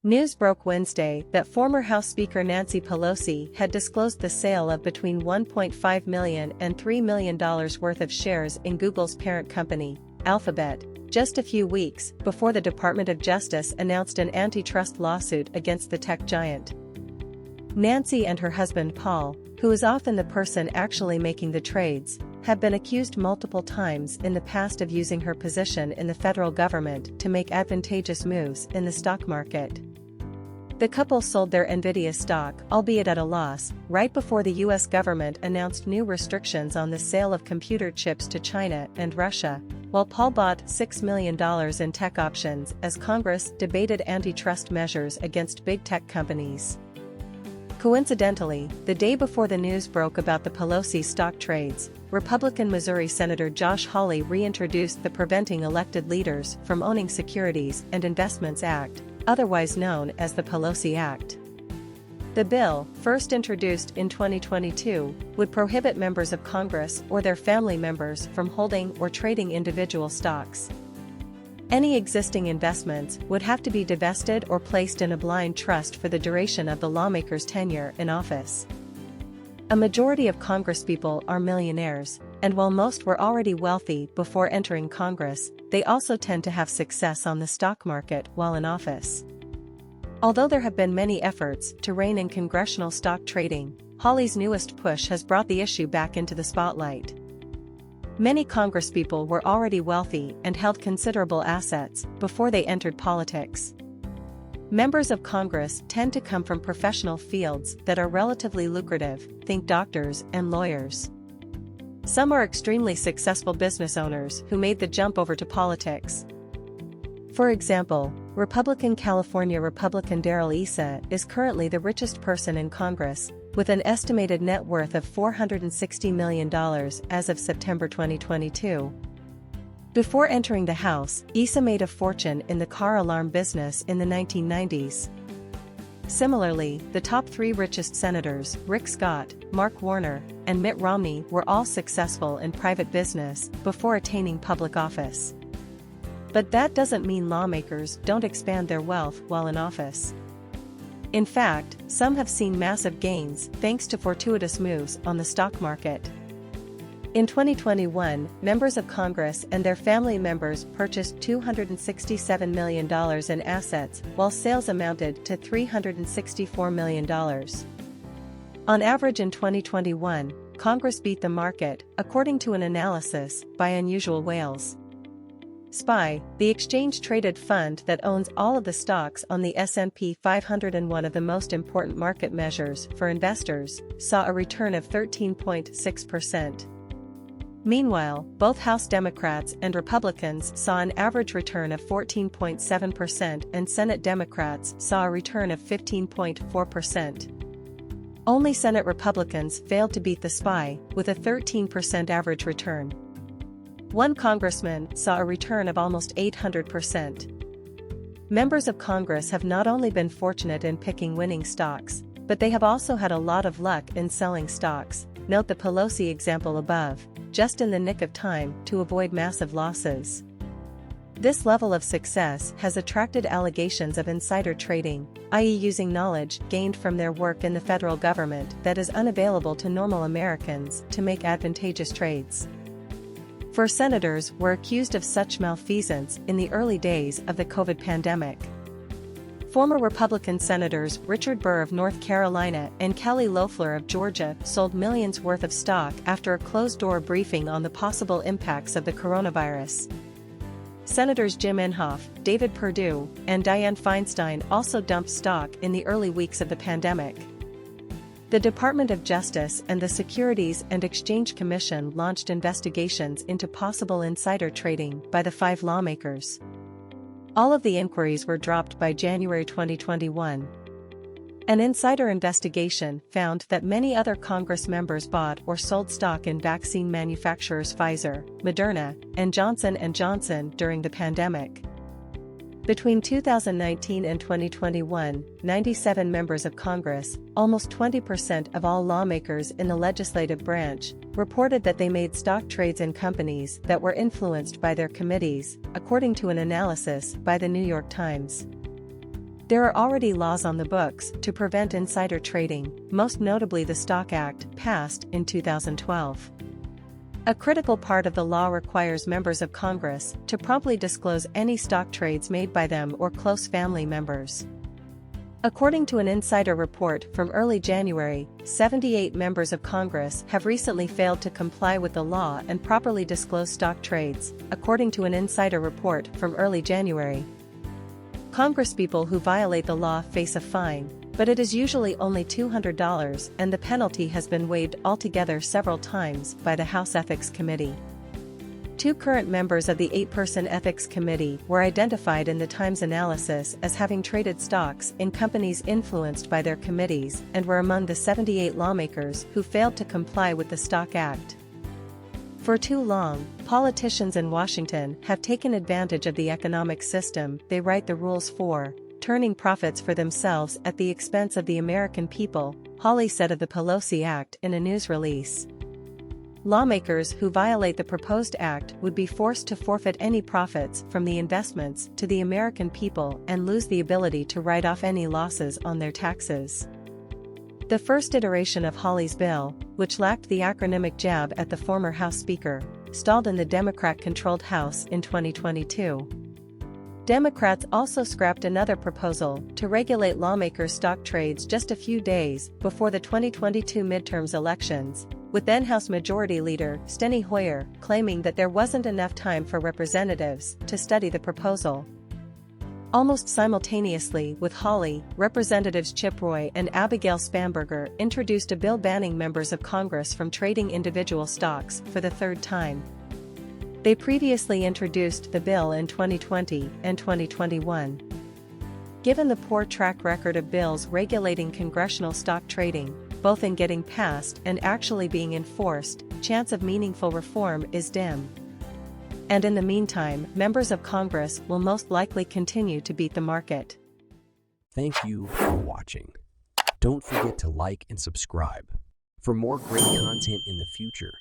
News broke Wednesday that former House Speaker Nancy Pelosi had disclosed the sale of between $1.5 million and $3 million worth of shares in Google's parent company, Alphabet, just a few weeks before the Department of Justice announced an antitrust lawsuit against the tech giant. Nancy and her husband Paul, who is often the person actually making the trades, have been accused multiple times in the past of using her position in the federal government to make advantageous moves in the stock market. The couple sold their Nvidia stock, albeit at a loss, right before the U.S. government announced new restrictions on the sale of computer chips to China and Russia, while Paul bought $6 million in tech options as Congress debated antitrust measures against big tech companies. Coincidentally, the day before the news broke about the Pelosi stock trades, Republican Missouri Senator Josh Hawley reintroduced the Preventing Elected Leaders from Owning Securities and Investments Act, otherwise known as the PELOSI Act. The bill, first introduced in 2022, would prohibit members of Congress or their family members from holding or trading individual stocks. Any existing investments would have to be divested or placed in a blind trust for the duration of the lawmaker's tenure in office. A majority of Congresspeople are millionaires, and while most were already wealthy before entering Congress, they also tend to have success on the stock market while in office. Although there have been many efforts to rein in congressional stock trading, Hawley's newest push has brought the issue back into the spotlight. Many Congresspeople were already wealthy and held considerable assets before they entered politics. Members of Congress tend to come from professional fields that are relatively lucrative, think doctors and lawyers. Some are extremely successful business owners who made the jump over to politics. For example, Republican California Republican Darrell Issa is currently the richest person in Congress, with an estimated net worth of $460 million as of September 2022. Before entering the House, Issa made a fortune in the car alarm business in the 1990s. Similarly, the top three richest senators, Rick Scott, Mark Warner, and Mitt Romney, were all successful in private business before attaining public office. But that doesn't mean lawmakers don't expand their wealth while in office. In fact, some have seen massive gains thanks to fortuitous moves on the stock market. In 2021, members of Congress and their family members purchased $267 million in assets, while sales amounted to $364 million. On average in 2021, Congress beat the market, according to an analysis by Unusual Whales. SPY, the exchange-traded fund that owns all of the stocks on the S&P 500 and one of the most important market measures for investors, saw a return of 13.6%. Meanwhile, both House Democrats and Republicans saw an average return of 14.7% and Senate Democrats saw a return of 15.4%. Only Senate Republicans failed to beat the SPY, with a 13% average return. One congressman saw a return of almost 800%. Members of Congress have not only been fortunate in picking winning stocks, but they have also had a lot of luck in selling stocks, note the Pelosi example above, just in the nick of time to avoid massive losses. This level of success has attracted allegations of insider trading, i.e. using knowledge gained from their work in the federal government that is unavailable to normal Americans to make advantageous trades. Four senators were accused of such malfeasance in the early days of the COVID pandemic. Former Republican Senators Richard Burr of North Carolina and Kelly Loeffler of Georgia sold millions worth of stock after a closed-door briefing on the possible impacts of the coronavirus. Senators Jim Inhofe, David Perdue, and Dianne Feinstein also dumped stock in the early weeks of the pandemic. The Department of Justice and the Securities and Exchange Commission launched investigations into possible insider trading by the five lawmakers. All of the inquiries were dropped by January 2021. An insider investigation found that many other Congress members bought or sold stock in vaccine manufacturers Pfizer, Moderna, and Johnson & Johnson during the pandemic. Between 2019 and 2021, 97 members of Congress, almost 20% of all lawmakers in the legislative branch, reported that they made stock trades in companies that were influenced by their committees, according to an analysis by the New York Times. There are already laws on the books to prevent insider trading, most notably the Stock Act, passed in 2012. A critical part of the law requires members of Congress to promptly disclose any stock trades made by them or close family members. According to an insider report from early January, 78 members of Congress have recently failed to comply with the law and properly disclose stock trades, according to an insider report from early January. Congresspeople who violate the law face a fine, but it is usually only $200, and the penalty has been waived altogether several times by the House Ethics Committee. 2 current members of the 8-person Ethics Committee were identified in the Times analysis as having traded stocks in companies influenced by their committees and were among the 78 lawmakers who failed to comply with the Stock Act. For too long, politicians in Washington have taken advantage of the economic system they write the rules for, turning profits for themselves at the expense of the American people, Hawley said of the PELOSI Act in a news release. Lawmakers who violate the proposed act would be forced to forfeit any profits from the investments to the American people and lose the ability to write off any losses on their taxes. The first iteration of Hawley's bill, which lacked the acronymic jab at the former House Speaker, stalled in the Democrat-controlled House in 2022. Democrats also scrapped another proposal to regulate lawmakers' stock trades just a few days before the 2022 midterms elections, with then-House Majority Leader Steny Hoyer claiming that there wasn't enough time for representatives to study the proposal. Almost simultaneously with Hawley, Representatives Chip Roy and Abigail Spanberger introduced a bill banning members of Congress from trading individual stocks for the third time. They previously introduced the bill in 2020 and 2021. Given the poor track record of bills regulating congressional stock trading, both in getting passed and actually being enforced, chance of meaningful reform is dim. And in the meantime, members of Congress will most likely continue to beat the market. Thank you for watching. Don't forget to like and subscribe for more great content in the future.